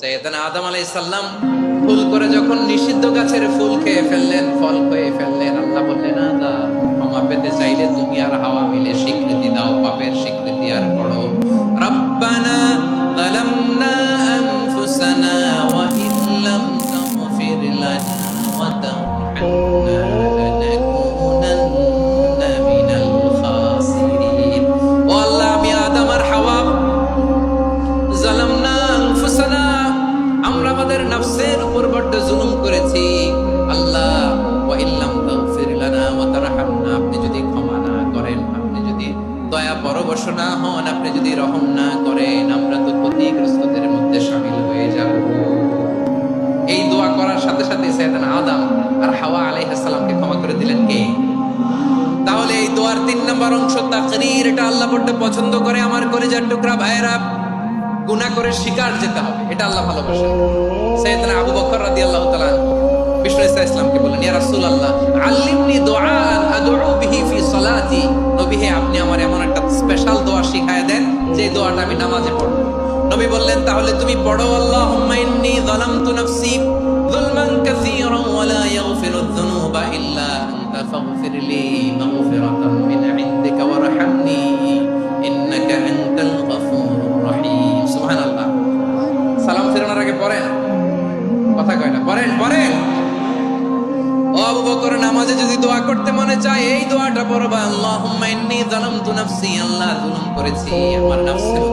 সাইয়েদনা আদম আলাইহিস সালাম ভুল করে যখন নিষিদ্ধ গাছের ফুল খেয়ে ফেললেন, ফল খেয়ে ফেললেন, আল্লাহ বললেন আদম, ক্ষমা পেতে চাইলে তুমি আর হাওয়া মিলে স্বীকৃতি দাও, পাপের স্বীকৃতি আর করো। রব্বানা যালামনা আনফুসানা ওয়া ইল্লাম তাগফির লানা ওয়া তারহামনা লানাকুনান্না মিনাল খাসিরিন। ও আল্লাহ, আমি আদম আর হাওয়া যালামনা আনফুসানা, আমরা আমাদের নফসের উপর বড় জুলুম করেছি। আল্লাহ, ওয়া ইল্লাম তাগফির লানা ওয়া তারহামনা, আপনি যদি ক্ষমা না করেন, আপনি যদি দয়া পরবশ না হন, আপনি যদি রহম না করেন, আমরা তো ক্ষতিগ্রস্তদের মধ্যে শামিল হয়ে যাব। এই দোয়া করার সাথে সাথে সাইয়েদনা আদম আর হাওয়া আলাইহিস সালামকে ক্ষমা করে দিলেন কে? তাহলে এই দোয়ার 3 নম্বর অংশ তাকরীর, এটা আল্লাহ বড় পছন্দ করে। আমার কলিজার টুকরা ভাইয়েরা, গুনাহ করে শিকার যেতে হবে, এটা আল্লাহ ভালোবাসেন। সাইয়েদনা আবু বকর রাদিয়াল্লাহু তাআলা বিষ্ণু ইসলামকে বললেন, ইয়া রাসূলুল্লাহ আল্লিমনি দুআআন আদউ বিহি ফি সালাতি, নবী হে, আপনি আমার এমন একটা স্পেশাল দোয়া শিখায়া দেন যে দোয়াটা আমি নামাজে পড়ব। নবী বললেন, তাহলে তুমি পড়ো, আল্লাহুম্মা ইন্নী যালামতু নাফসি যুলমান কাসীরান ওয়া লা ইয়াগফিরুয যুনুবা ইল্লা আনতা ফাগফিরলি মাগফিরাতাম মিন ইনদিকা ওয়ারহামনি ইন্নাকা আনতাল গফুরুর রহিম। সুবহানাল্লাহ। সালাম ফেরানোর আগে পড়েন, কথা কয় না, পড়েন পড়েন। ও আবু বকর, নামাজে যদি দোয়া করতে মনে চায় এই দোয়াটা পড়বা, আল্লাহুম্মা ইন্নী যালামতু নাফসি, আল্লাহ জুলুম করেছি, আমার নফসের